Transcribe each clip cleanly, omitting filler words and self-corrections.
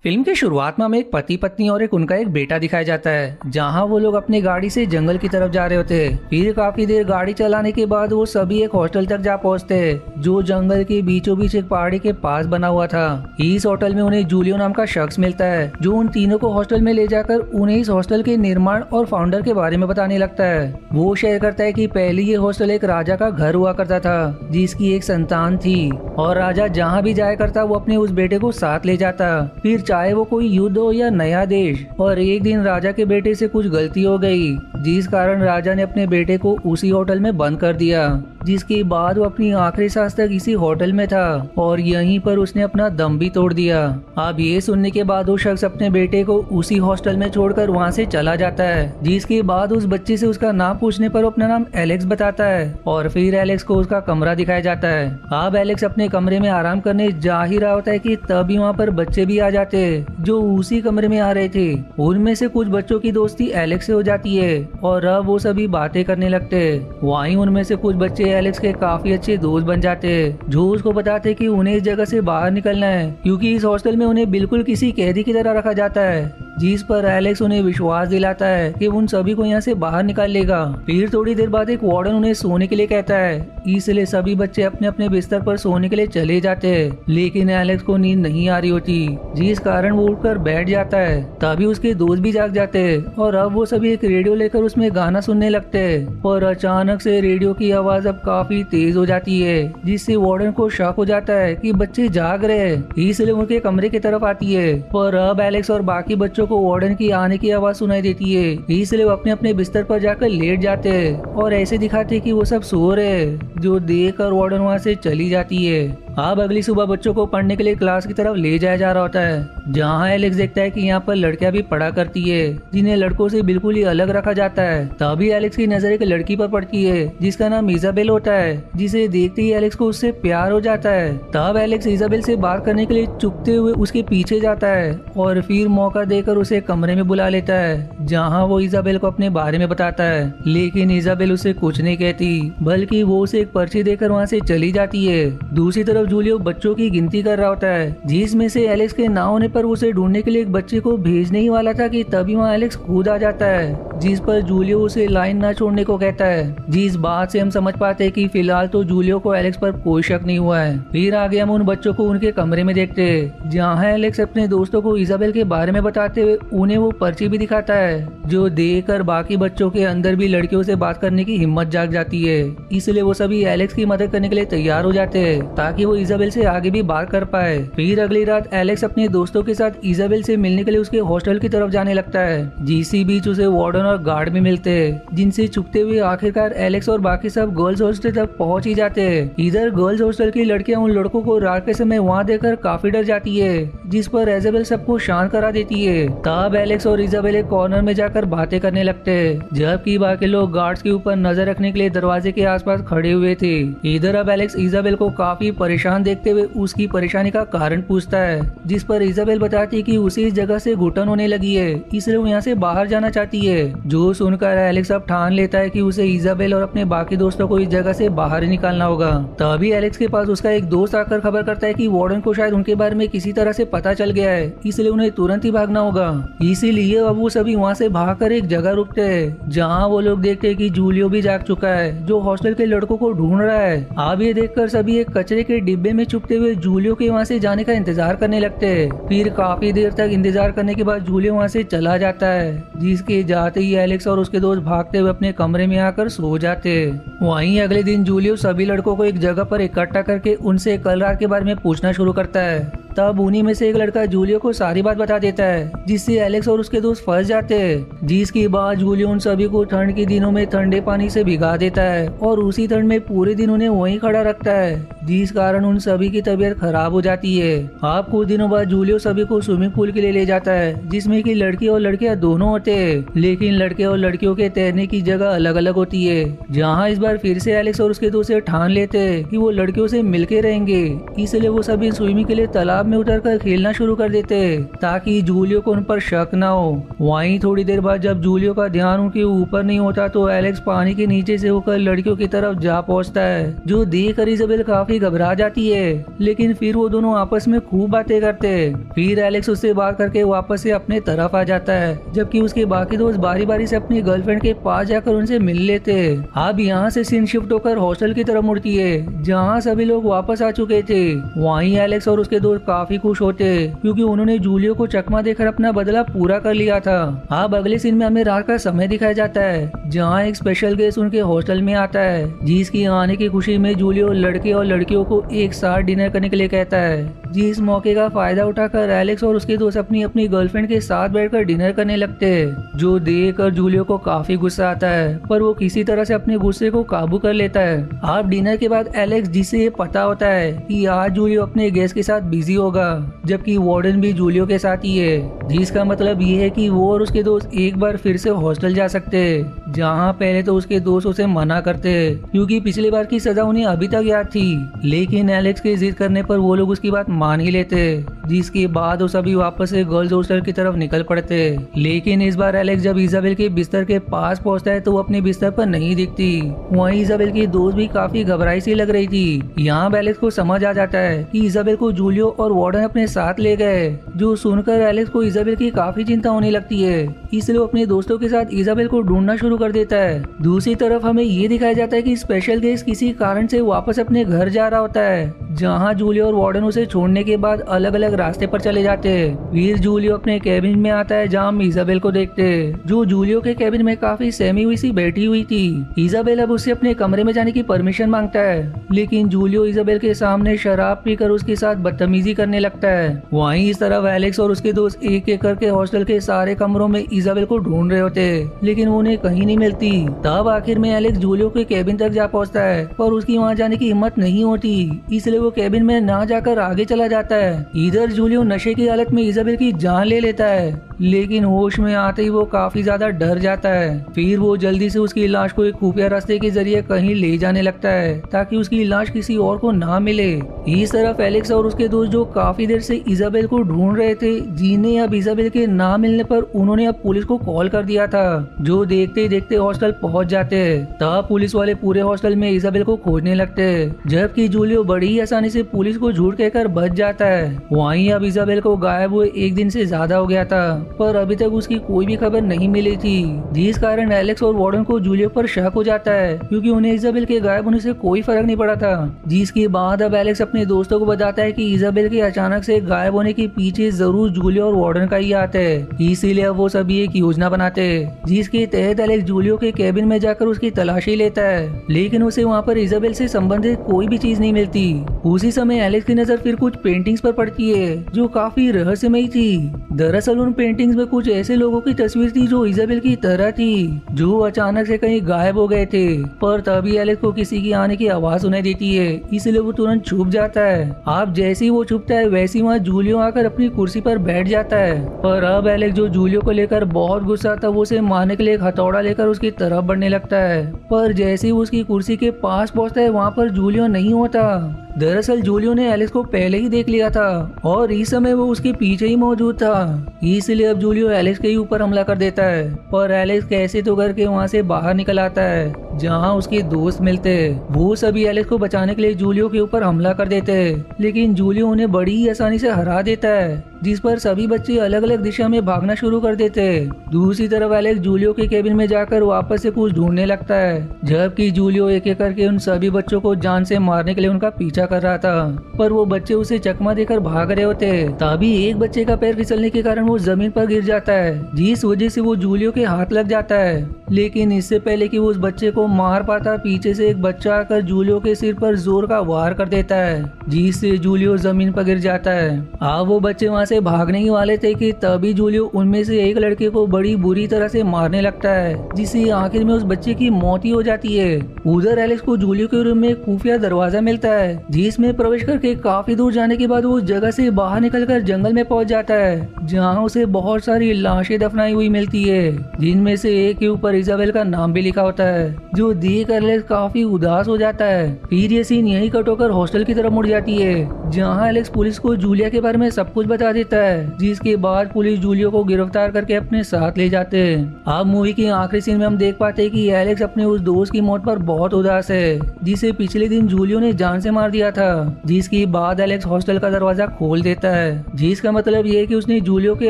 Film की शुरुआत में हमें एक पति पत्नी और उनका एक बेटा दिखाया जाता है, जहां वो लोग अपनी गाड़ी से जंगल की तरफ जा रहे होते हैं। फिर काफी देर गाड़ी चलाने के बाद वो सभी एक हॉस्टल तक जा पहुंचते हैं, जो जंगल के बीचों बीच एक पहाड़ी के पास बना हुआ था। इस होटल में उन्हें जूलियो नाम का शख्स मिलता है, जो उन तीनों को हॉस्टल में ले जाकर उन्हें इस हॉस्टल के निर्माण और फाउंडर के बारे में बताने लगता है। वो शेयर करता है कि पहले ये हॉस्टल एक राजा का घर हुआ करता था, जिसकी एक संतान थी, और राजा जहाँ भी जाया करता वो अपने उस बेटे को साथ ले जाता, फिर चाहे वो कोई युद्ध हो या नया देश। और एक दिन राजा के बेटे से कुछ गलती हो गई, जिस कारण राजा ने अपने बेटे को उसी होटल में बंद कर दिया, जिसके बाद वो अपनी आखिरी सांस तक इसी होटल में था और यहीं पर उसने अपना दम भी तोड़ दिया। अब ये सुनने के बाद वो शख्स अपने बेटे को उसी हॉस्टल में छोड़कर वहाँ से चला जाता है, जिसके बाद उस बच्चे से उसका नाम पूछने पर अपना नाम एलेक्स बताता है और फिर एलेक्स को उसका कमरा दिखाया जाता है। अब एलेक्स अपने कमरे में आराम करने जा ही रहा होता है कि तभी वहाँ पर बच्चे भी आ जाते हैं, जो उसी कमरे में आ रहे थे। उनमें से कुछ बच्चों की दोस्ती एलेक्स से हो जाती है और अब वो सभी बातें करने लगते हैं। वहीं उनमें से कुछ बच्चे एलेक्स के काफी अच्छे दोस्त बन जाते हैं, जो उसको बताते कि उन्हें इस जगह से बाहर निकलना है, क्योंकि इस हॉस्टल में उन्हें बिल्कुल किसी कैदी की तरह रखा जाता है। जिस पर एलेक्स उन्हें विश्वास दिलाता है कि उन सभी को यहाँ से बाहर निकाल लेगा। फिर थोड़ी देर बाद एक वार्डन उन्हें सोने के लिए कहता है, इसलिए सभी बच्चे अपने अपने बिस्तर पर सोने के लिए चले जाते हैं। लेकिन एलेक्स को नींद नहीं आ रही होती, जिस कारण वो उठकर बैठ जाता है। तभी उसके दोस्त भी जाग जाते हैं और अब वो सभी एक रेडियो लेकर उसमें गाना सुनने लगते हैं। और अचानक से रेडियो की आवाज अब काफी तेज हो जाती है, जिससे वार्डन को शक हो जाता है कि बच्चे जाग रहे हैं, इसलिए उनके कमरे की तरफ आती है। और अब एलेक्स और बाकी बच्चों को वार्डन की आने की आवाज सुनाई देती है, इसलिए वो अपने अपने बिस्तर पर जाकर लेट जाते हैं और ऐसे दिखाते कि वो सब सो रहे हैं, जो देखकर वार्डन वहाँ से चली जाती है। अब अगली सुबह बच्चों को पढ़ने के लिए क्लास की तरफ ले जाया जा रहा होता है, जहाँ एलेक्स देखता है कि यहाँ पर लड़कियां भी पढ़ा करती है, जिन्हें लड़कों से बिल्कुल ही अलग रखा जाता है। तभी एलेक्स की नजर एक लड़की पर पड़ती है, जिसका नाम इजाबेल होता है, जिसे देखते ही एलेक्स को उससे प्यार हो जाता है। तब एलेक्स इजाबेल से बात करने के लिए चुपते हुए उसके पीछे जाता है और फिर मौका देकर उसे कमरे में बुला लेता है, जहाँ वो इजाबेल को अपने बारे में बताता है। लेकिन इजाबेल उसे कुछ नहीं कहती, बल्कि वो उसे एक पर्ची देकर वहाँ से चली जाती है। दूसरी तरफ जूलियो बच्चों की गिनती कर रहा होता है, जिसमें से एलेक्स के ना होने पर उसे ढूंढने के लिए एक बच्चे को भेजने ही वाला था कि तभी वहाँ एलेक्स खुद आ जाता है, जिस पर जूलियो उसे लाइन ना छोड़ने को कहता है। जिस बात से हम समझ पाते हैं कि फिलहाल तो जूलियो को एलेक्स पर कोई शक नहीं हुआ है। फिर आगे हम उन बच्चों को उनके कमरे में देखते हैं, जहाँ एलेक्स अपने दोस्तों को इजाबेल के बारे में बताते हुए उन्हें वो पर्ची भी दिखाता है, जो देखकर बाकी बच्चों के अंदर भी लड़कियों से बात करने की हिम्मत जाग जाती है। इसलिए वो सभी एलेक्स की मदद करने के लिए तैयार हो जाते हैं, ताकि वो इजाबेल से आगे भी बात कर पाए। फिर अगली रात एलेक्स अपने दोस्तों के साथ इजाबेल से मिलने के लिए उसके हॉस्टल की तरफ जाने लगता है। जिसी बीच उसे वार्डन और गार्ड भी मिलते हैं, जिनसे छुपते हुए आखिरकार एलेक्स और बाकी सब गर्ल्स हॉस्टल तक पहुंच ही जाते हैं। इधर गर्ल्स हॉस्टल की लड़कियां उन लड़कों को रात के समय वहां देखकर काफी डर जाती है, जिस पर इजाबेल सबको शांत करा देती है। तब एलेक्स और इजाबेल एक कॉर्नर में जाकर बातें करने लगते हैं, जबकि बाकी लोग गार्ड्स के ऊपर नजर रखने के लिए दरवाजे के आसपास खड़े हुए थे। इधर अब एलेक्स इजाबेल को काफी परेशान देखते हुए उसकी परेशानी का कारण पूछता है, जिस पर इजाबेल बताती है कि उसे इस जगह से घुटन होने लगी है, इसलिए वो यहाँ से बाहर जाना चाहती है। जो सुनकर एलेक्स अब ठान लेता है कि उसे इजाबेल और अपने बाकी दोस्तों को इस जगह से बाहर निकालना होगा। तभी एलेक्स के पास उसका एक दोस्त आकर खबर करता है कि वार्डन को शायद उनके बारे में किसी तरह से पता चल गया है, इसलिए उन्हें तुरंत ही भागना होगा। इसीलिए अब वो सभी वहाँ से भागकर एक जगह रुकते हैं, जहाँ वो लोग देखते हैं कि जूलियो भी जाग चुका है, जो हॉस्टल के लड़कों को ढूंढ रहा है। अब ये देखकर सभी एक कचरे के डिब्बे में छुपते हुए जूलियो के वहाँ से जाने का इंतजार करने लगते हैं। फिर काफी देर तक इंतजार करने के बाद जूलियो वहाँ से चला जाता है, जिसके जाते ही एलेक्स और उसके दोस्त भागते हुए अपने कमरे में आकर सो जाते हैं। वहीं अगले दिन जूलियो सभी लड़कों को एक जगह पर इकट्ठा करके उनसे कल रात के बारे में पूछना शुरू करता है। तब उन्हीं में से एक लड़का जूलियो को सारी बात बता देता है, जिससे एलेक्स और उसके दोस्त फंस जाते हैं। जिसके बाद जूलियो उन सभी को ठंड के दिनों में ठंडे पानी से भिगा देता है और उसी ठंड में पूरे दिन उन्हें वहीं खड़ा रखता है, जिस कारण उन सभी की तबीयत खराब हो जाती है। अब कुछ दिनों बाद जूलियो सभी को स्विमिंग पूल के लिए ले जाता है, जिसमें कि लड़की और लड़कियां दोनों होते हैं, लेकिन लड़के और लड़कियों के तैरने की जगह अलग अलग होती है। जहाँ इस बार फिर से एलेक्स और उसके दोस्त ठान लेते हैं कि वो लड़कियों से मिलके रहेंगे, इसलिए वो सभी स्विमिंग के लिए तालाब तालाब में उतरकर खेलना शुरू कर देते ताकि जूलियो को उन पर शक न हो। वहीं थोड़ी देर बाद जब जूलियो का ध्यान उनके ऊपर नहीं होता तो एलेक्स पानी के नीचे से होकर लड़कियों की तरफ जा पहुंचता है, जो देखकर इजाबेल काफी घबरा जाती है। लेकिन फिर वो दोनों आपस में खूब बातें करते। फिर एलेक्स उससे बात करके वापस से अपने तरफ आ जाता है, जबकि उसके बाकी दोस्त बारी बारी से अपनी गर्लफ्रेंड के पास जाकर उनसे मिल लेते। अब यहाँ से सीन शिफ्ट होकर हॉस्टल की तरफ मुड़ती है, जहाँ सभी लोग वापस आ चुके थे। वहीं एलेक्स और उसके दोस्त काफी खुश होते क्योंकि उन्होंने जूलियो को चकमा देकर अपना बदला पूरा कर लिया था। अब अगले सीन में हमें रात का समय दिखाया जाता है, जहाँ एक स्पेशल गेस्ट उनके हॉस्टल में आता है, जिसकी आने की खुशी में जूलियो लड़के और लड़कियों को एक साथ डिनर करने के लिए कहता है। जिस मौके का फायदा उठाकर एलेक्स और उसके दोस्त अपनी अपनी गर्लफ्रेंड के साथ बैठकर डिनर करने लगते हैं, जो देखकर जूलियो को काफी गुस्सा आता है, पर वो किसी तरह से अपने गुस्से को काबू कर लेता है। अब डिनर के बाद एलेक्स, जिसे ये पता होता है कि आज जूलियो अपने गेस्ट के साथ बिजी होगा, जबकि वार्डन भी जूलियो के साथ ही है, जिसका मतलब ये है कि वो और उसके दोस्त एक बार फिर से हॉस्टल जा सकते हैं, जहाँ पहले तो उसके दोस्त उसे मना करते क्योंकि पिछली बार की सजा उन्हें अभी तक याद थी। लेकिन एलेक्स के जिद करने पर वो लोग उसकी बात मान ही लेते, जिसके बाद वो सभी वापस से गर्ल्स हॉस्टल की तरफ निकल पड़ते। लेकिन इस बार एलेक्स जब इजाबेल के बिस्तर के पास पहुंचता है तो वो अपने बिस्तर पर नहीं दिखती। वहीं इजाबेल की दोस्त भी काफी घबराई सी लग रही थी। यहाँ एलेक्स को समझ आ जाता है कि इजाबेल को जूलियो और वार्डन अपने साथ ले गए, जो सुनकर एलेक्स को इजाबेल की काफी चिंता होने लगती है। इसलिए वो अपने दोस्तों के साथ इजाबेल को ढूंढना शुरू कर देता है। दूसरी तरफ हमें ये दिखाया जाता है कि स्पेशल गेस्ट किसी कारण से वापस अपने घर जा रहा होता है, जहाँ जूलियो और वार्डन उसे छोड़ने के बाद अलग अलग रास्ते पर चले जाते हैं। फिर जूलियो अपने कैबिन में आता है, जहाँ हम इजाबेल को देखते हैं, जो जूलियो के कैबिन में काफी सहमी हुई सी बैठी हुई थी। इजाबेल अब उससे अपने कमरे में जाने की परमिशन मांगता है, लेकिन जूलियो इजाबेल के सामने शराब पीकर उसके साथ बदतमीजी करने लगता है। वहीं इस तरफ एलेक्स और उसके दोस्त एक एक करके हॉस्टल के सारे कमरों में इजाबेल को ढूंढ रहे होते, लेकिन वो उन्हें कहीं नहीं मिलती। तब आखिर में एलेक्स जूलियो के कैबिन तक जा पहुंचता है, पर उसकी वहां जाने की हिम्मत नहीं होती, इसलिए वो कैबिन में ना जाकर आगे चला जाता है। इधर जूलियो नशे की हालत में इजाबेल की जान ले लेता है, लेकिन होश में आते ही वो काफी ज्यादा डर जाता है। फिर वो जल्दी से उसकी लाश को एक खुफिया रास्ते के जरिए कहीं ले जाने लगता है, ताकि उसकी लाश किसी और को ना मिले। इस तरफ एलेक्स और उसके दोस्त जो काफी देर से इजाबेल को ढूंढ रहे थे, जिन्हें अब इजाबेल के ना मिलने पर उन्होंने अब पुलिस को कॉल कर दिया था, जो देखते ही देखते हॉस्टल पहुंच जाते हैं। तब पुलिस वाले पूरे हॉस्टल में इजाबेल को खोजने लगते हैं, जबकि जूलियो बड़ी ही आसानी से पुलिस को झूठ कहकर बच जाता है। वहीं अब इजाबेल को गायब हुए एक दिन से ज्यादा हो गया था, पर अभी तक उसकी कोई भी खबर नहीं मिली थी, जिस कारण एलेक्स और वार्डन को जूलियो पर शक हो जाता है, क्योंकि उन्हें इजाबेल के गायब होने से कोई फर्क नहीं पड़ा था। जिसके बाद अब एलेक्स अपने दोस्तों को बताता है कि इजाबेल के अचानक से गायब होने के पीछे जरूर जूलियो और वार्डन का ही हाथ है। इसीलिए अब वो सभी एक योजना बनाते हैं, जिसके तहत एलेक्स जूलियो के कैबिन में जाकर उसकी तलाशी लेता है, लेकिन उसे वहाँ पर इजाबेल से संबंधित कोई भी चीज नहीं मिलती। उसी समय एलेक्स की नजर फिर कुछ पेंटिंग्स पर पड़ती है, जो काफी रहस्यमयी थी। दरअसल उन पेंटिंग्स में कुछ ऐसे लोगों की तस्वीर थी जो इजाबेल की तरह थी, जो अचानक से कहीं गायब हो गए थे। पर तभी एलेक्स को किसी की आने की आवाज सुनाई देती है, इसलिए वो तुरंत छुप जाता है। अब जैसे ही वो छुपता है, वैसे ही वहाँ जूलियो आकर अपनी कुर्सी पर बैठ जाता है। पर अब एलेक्स, जो जूलियो को लेकर बहुत गुस्सा था, वो उसे मारने के लिए एक हथौड़ा लेकर उसकी तरफ बढ़ने लगता है। पर जैसे ही वो उसकी कुर्सी के पास पहुंचता है, वहाँ पर जूलियो नहीं होता। दरअसल जूलियो ने एलेक्स को पहले ही देख लिया था और इस समय वो उसके पीछे ही मौजूद था, इसलिए अब जूलियो एलेक्स के ही ऊपर हमला कर देता है। पर एलेक्स कैसे तो करके वहाँ से बाहर निकल आता है, जहाँ उसके दोस्त मिलते हैं। वो सभी एलेक्स को बचाने के लिए जूलियो के ऊपर हमला कर देते हैं, लेकिन जूलियो उन्हें बड़ी ही आसानी से हरा देता है, जिस पर सभी बच्चे अलग अलग दिशा में भागना शुरू कर देते हैं। दूसरी तरफ एलेक्स जूलियो के केबिन में जाकर वापस से कुछ ढूंढने लगता है, जबकि जूलियो एक एक करके उन सभी बच्चों को जान से मारने के लिए उनका पीछा कर रहा था, पर वो बच्चे उसे चकमा देकर भाग रहे होते। तभी एक बच्चे का पैर फिसलने के कारण वो जमीन पर गिर जाता है, जिस वजह से वो जूलियो के हाथ लग जाता है। लेकिन इससे पहले कि वो उस बच्चे को मार पाता, पीछे से एक बच्चा आकर जूलियो के सिर पर जोर का वार कर देता है, जिससे जूलियो जमीन पर गिर जाता है। अब वो बच्चे वहाँ से भागने ही वाले थे कि तभी जूलियो उनमें से एक लड़के को बड़ी बुरी तरह से मारने लगता है, जिससे आखिर में उस बच्चे की मौत ही हो जाती है। उधर एलेक्स को जूलियो के रूम में एक खुफिया दरवाजा मिलता है, जिसमें प्रवेश करके काफी दूर जाने के बाद वो उस जगह से बाहर निकलकर जंगल में पहुंच जाता है, जहां उसे बहुत सारी लाशें दफनाई हुई मिलती है, जिनमें से एक के ऊपर इजाबेल का नाम भी लिखा होता है, जो देख कर एलेक्स काफी उदास हो जाता है। फिर ये सीन यही कट होकर हॉस्टल की तरफ मुड़ जाती है, जहां एलेक्स पुलिस को जूलिया के बारे में सब कुछ बता देता है, जिसके बाद पुलिस जूलियो को गिरफ्तार करके अपने साथ ले जाते हैं। अब मूवी के आखिरी सीन में हम देख पाते हैं कि एलेक्स अपने उस दोस्त की मौत पर बहुत उदास है, जिसे पिछले दिन जूलियो ने जान से मार दिया था। जिसके बाद एलेक्स हॉस्टल का दरवाजा खोल देता है, जिसका मतलब ये है कि उसने जूलियो के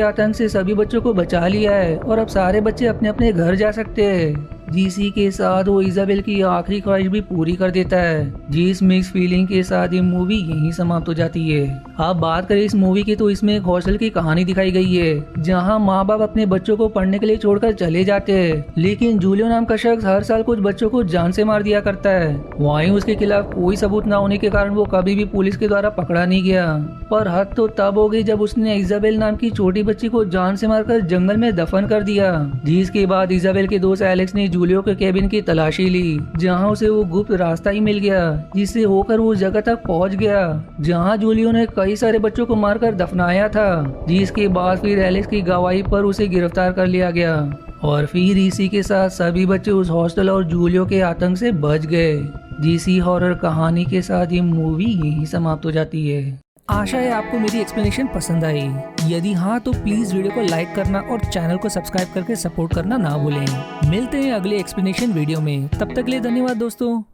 आतंक से सभी बच्चों को बचा लिया है और अब सारे बच्चे अपने अपने घर जा सकते हैं। जीसी के साथ वो इजाबेल की आखिरी ख्वाहिश भी पूरी कर देता है, जिस मिक्स फीलिंग के साथ ये मूवी यहीं समाप्त हो जाती है। अब बात करें इस मूवी की, तो इसमें एक हॉस्टल की कहानी दिखाई गई है, जहां माँ बाप अपने बच्चों को पढ़ने के लिए छोड़कर चले जाते हैं, लेकिन जूलियो नाम का शख्स हर साल कुछ बच्चों को जान से मार दिया करता है। वहीं उसके खिलाफ कोई सबूत न होने के कारण वो कभी भी पुलिस के द्वारा पकड़ा नहीं गया। पर हद तो तब हो गई जब उसने इजाबेल नाम की छोटी बच्ची को जान से मारकर जंगल में दफन कर दिया। जिसके बाद इजाबेल के दोस्त एलेक्स ने जूलियो के केबिन की तलाशी ली, जहां उसे वो गुप्त रास्ता ही मिल गया, जिससे होकर वो जगह तक पहुंच गया जहां जूलियो ने कई सारे बच्चों को मारकर दफनाया था। जिसके बाद फिर एलेक्स की गवाही पर उसे गिरफ्तार कर लिया गया और फिर इसी के साथ सभी बच्चे उस हॉस्टल और जूलियो के आतंक से बच गए। जीसी हॉरर कहानी के साथ ये मूवी यहीं समाप्त हो जाती है। आशा है आपको मेरी एक्सप्लेनेशन पसंद आई। यदि हाँ तो प्लीज वीडियो को लाइक करना और चैनल को सब्सक्राइब करके सपोर्ट करना ना भूलें। मिलते हैं अगले एक्सप्लेनेशन वीडियो में, तब तक के लिए धन्यवाद दोस्तों।